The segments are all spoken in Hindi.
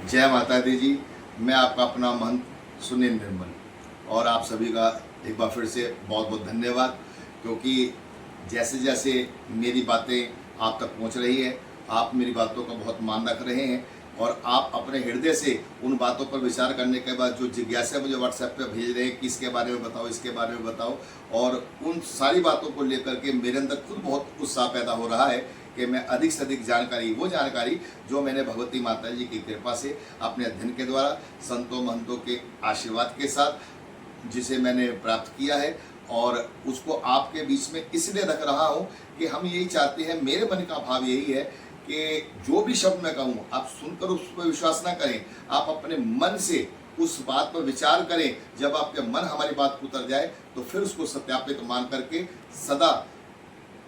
जय माता दी जी। मैं आपका अपना महंत सुनील निर्मल और आप सभी का एक बार फिर से बहुत बहुत धन्यवाद, क्योंकि जैसे जैसे मेरी बातें आप तक पहुंच रही है, आप मेरी बातों का बहुत मान रख रहे हैं और आप अपने हृदय से उन बातों पर विचार करने के बाद जो जिज्ञासा मुझे व्हाट्सएप पे भेज रहे हैं कि इसके बारे में बताओ, इसके बारे में बताओ, और उन सारी बातों को लेकर के मेरे अंदर खुद बहुत उत्साह पैदा हो रहा है कि मैं अधिक से अधिक वो जानकारी जो मैंने भगवती माता जी की कृपा से अपने अध्ययन के द्वारा संतों महंतों के आशीर्वाद के साथ जिसे मैंने प्राप्त किया है, और उसको आपके बीच में इसलिए रख रहा हूँ कि हम यही चाहते हैं, मेरे मन का भाव यही है कि जो भी शब्द मैं कहूँ आप सुनकर उस पर विश्वास ना करें, आप अपने मन से उस बात पर विचार करें। जब आपके मन हमारी बात को उतर जाए तो फिर उसको सत्यापित मान करके सदा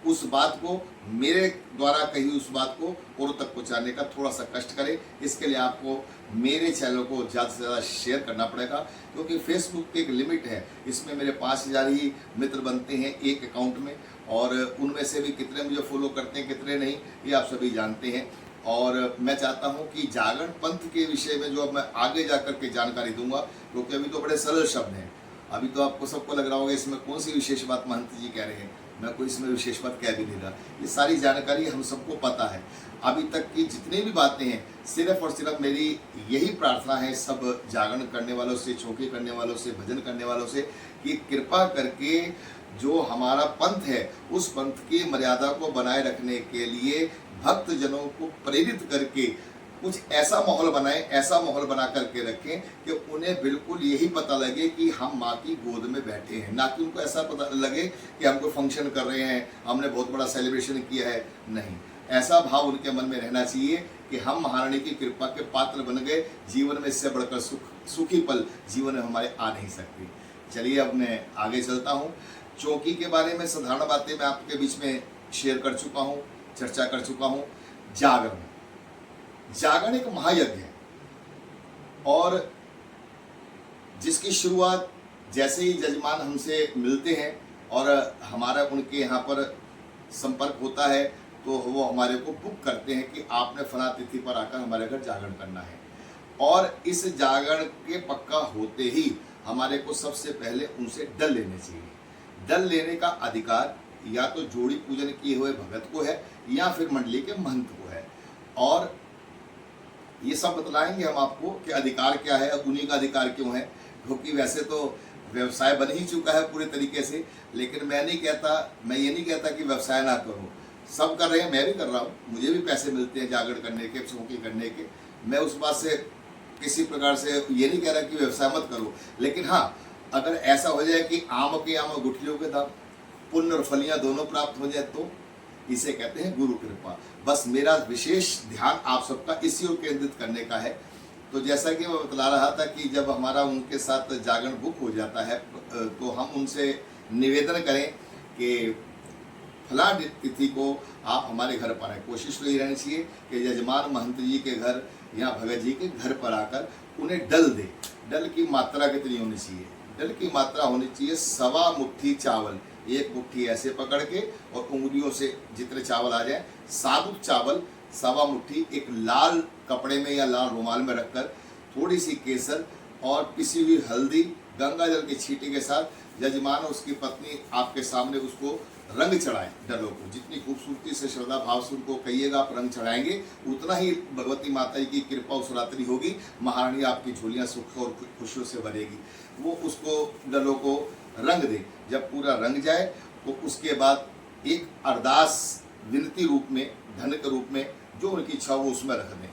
उस बात को, मेरे द्वारा कही उस बात को औरों तक पहुंचाने का थोड़ा सा कष्ट करें। इसके लिए आपको मेरे चैनल को ज़्यादा से ज़्यादा शेयर करना पड़ेगा, क्योंकि फेसबुक की एक लिमिट है। इसमें मेरे 5000 ही मित्र बनते हैं एक अकाउंट में, और उनमें से भी कितने मुझे फॉलो करते हैं कितने नहीं ये आप सभी जानते हैं। और मैं चाहता हूं कि जागरण पंथ के विषय में जो अब मैं आगे जाकर के जानकारी दूंगा, क्योंकि अभी तो बड़े सरल शब्द हैं। अभी तो आपको सबको लग रहा होगा इसमें कौन सी विशेष बात महंत जी कह रहे हैं। मैं कोई इसमें विशेष बात कह भी नहीं रहा, ये सारी जानकारी हम सबको पता है। अभी तक की जितनी भी बातें हैं, सिर्फ और सिर्फ मेरी यही प्रार्थना है सब जागरण करने वालों से, चौकी करने वालों से, भजन करने वालों से, कि कृपा करके जो हमारा पंथ है उस पंथ की मर्यादा को बनाए रखने के लिए भक्त जनों को प्रेरित करके कुछ ऐसा माहौल बनाएं, ऐसा माहौल बना करके रखें कि उन्हें बिल्कुल यही पता लगे कि हम माँ की गोद में बैठे हैं, ना कि उनको ऐसा पता लगे कि हम कोई फंक्शन कर रहे हैं, हमने बहुत बड़ा सेलिब्रेशन किया है। नहीं, ऐसा भाव उनके मन में रहना चाहिए कि हम महारानी की कृपा के पात्र बन गए। जीवन में इससे बढ़कर सुखी पल जीवन में हमारे आ नहीं सकते। चलिए अब मैं आगे चलता हूँ। चौकी के बारे में साधारण बातें मैं आपके बीच में शेयर कर चुका हूँ, चर्चा कर चुका हूँ। जागरण एक महायज्ञ है, और जिसकी शुरुआत जैसे ही जजमान हमसे मिलते हैं और हमारा उनके यहाँ पर संपर्क होता है, तो वो हमारे को बुक करते हैं कि आपने फला तिथि पर आकर हमारे घर जागरण करना है। और इस जागरण के पक्का होते ही हमारे को सबसे पहले उनसे दल लेने चाहिए। दल लेने का अधिकार या तो जोड़ी पूजन किए हुए भगत को है या फिर मंडली के महंत को है। और ये सब बतलाएंगे हम आपको कि अधिकार क्या है, उन्हीं का अधिकार क्यों है। क्योंकि वैसे तो व्यवसाय बन ही चुका है पूरे तरीके से, लेकिन मैं ये नहीं कहता कि व्यवसाय ना करो। सब कर रहे हैं, मैं भी कर रहा हूँ, मुझे भी पैसे मिलते हैं जागरण करने के, चौकी करने के। मैं उस बात से किसी प्रकार से ये नहीं कह रहा कि व्यवसाय मत करो, लेकिन हाँ, अगर ऐसा हो जाए कि आम के आम गुठलियों के दाम, पुण्य और फलियाँ दोनों प्राप्त हो जाए, तो इसे कहते हैं गुरु कृपा। बस मेरा विशेष ध्यान आप सबका इसी ओर केंद्रित करने का है। तो जैसा कि मैं बतला रहा था कि जब हमारा उनके साथ जागरण बुक हो जाता है, तो हम उनसे निवेदन करें कि फला तिथि को आप हमारे घर पर आए। कोशिश तो ये रहनी चाहिए कि यजमान महंत जी के घर या भगत जी के घर पर आकर उन्हें डल दे। डल की मात्रा कितनी होनी चाहिए? डल की मात्रा होनी चाहिए 1.25 मुट्ठी चावल। एक मुट्ठी ऐसे पकड़ के और उंगलियों से जितने चावल आ जाए, साबुत चावल 1.25 मुट्ठी एक लाल कपड़े में या लाल रुमाल में रखकर, थोड़ी सी केसर और पिसी हुई हल्दी गंगा जल की छींटे के साथ यजमान और उसकी पत्नी आपके सामने उसको रंग चढ़ाएं। डलों को जितनी खूबसूरती से श्रद्धा भाव से उनको कहिएगा आप रंग चढ़ाएंगे, उतना ही भगवती माता जी की कृपा उस रात्रि होगी। महारानी आपकी झोलियाँ सुख और खुशियों से भरेगी। वो उसको डलों को रंग दे। जब पूरा रंग जाए तो उसके बाद एक अरदास विनती रूप में, धन के रूप में, जो उनकी इच्छा हो उसमें रख दें।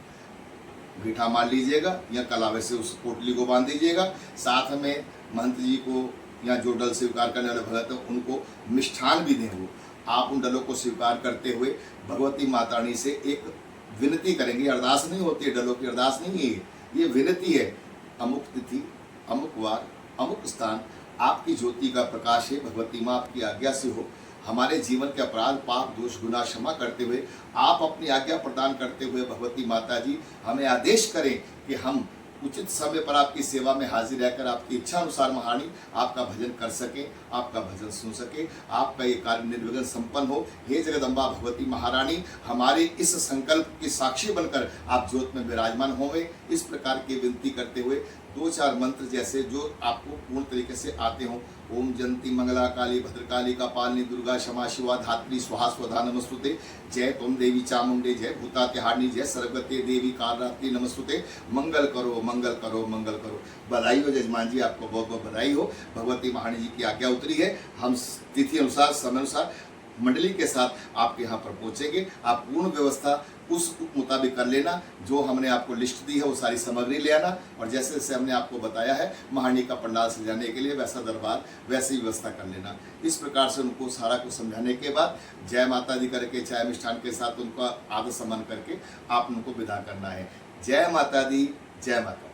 गीठा मार लीजिएगा या कलावे से उस पोटली को बांध दीजिएगा। साथ में महंत जी को या जो डल स्वीकार करने वाले भगत हैं उनको मिष्ठान भी दें। वो आप उन डलों को स्वीकार करते हुए भगवती माता रानी से एक विनती करेंगे। अरदास नहीं होती है, डलों की अरदास नहीं है, ये विनती है। अमुक तिथि, अमुक वार, अमुक स्थान आपकी ज्योति का प्रकाश है। भगवती माँ आपकी आज्ञा से हो, हमारे जीवन के अपराध पाप दोष गुनाह क्षमा करते हुए आप अपनी आज्ञा प्रदान करते हुए भगवती माता जी हमें आदेश करें कि हम उचित समय पर आपकी सेवा में हाजिर रहकर आपकी इच्छा अनुसार महारानी आपका भजन कर सके, आपका भजन सुन सके, आपका ये कार्य निर्विघ्न संपन्न हो। हे जगदम्बा भगवती महारानी, हमारे इस संकल्प के साक्षी बनकर आप ज्योत में विराजमान होंगे। इस प्रकार की विनती करते हुए 2-4 मंत्र जैसे जो आपको पूर्ण तरीके से आते हों। ओम जयंती मंगला काली भद्रकाली कपालिनी दुर्गा क्षमा शिवा धात्री स्वाहा स्वधा नमस्तुते। जय तुम देवी चामुंडे, जय भूतात्याहारिणी, जय सर्वगते देवी कालरात्रि नमस्तुते। मंगल करो मंगल करो मंगल करो। बधाई हो जजमान जी, आपको बहुत बहुत बधाई हो। भगवती महारानी जी की आज्ञा उतरी है। हम तिथि अनुसार समय अनुसार मंडली के साथ आपके यहाँ पर पहुँचेंगे। आप पूर्ण व्यवस्था उस मुताबिक कर लेना। जो हमने आपको लिस्ट दी है वो सारी सामग्री ले आना, और जैसे जैसे हमने आपको बताया है महारानी का पंडाल सजाने के लिए वैसा दरबार वैसी व्यवस्था कर लेना। इस प्रकार से उनको सारा कुछ समझाने के बाद जय माता दी करके चाय मिष्ठान के साथ उनका आदर सम्मान करके आप उनको विदा करना है। जय माता दी, जय माता दी।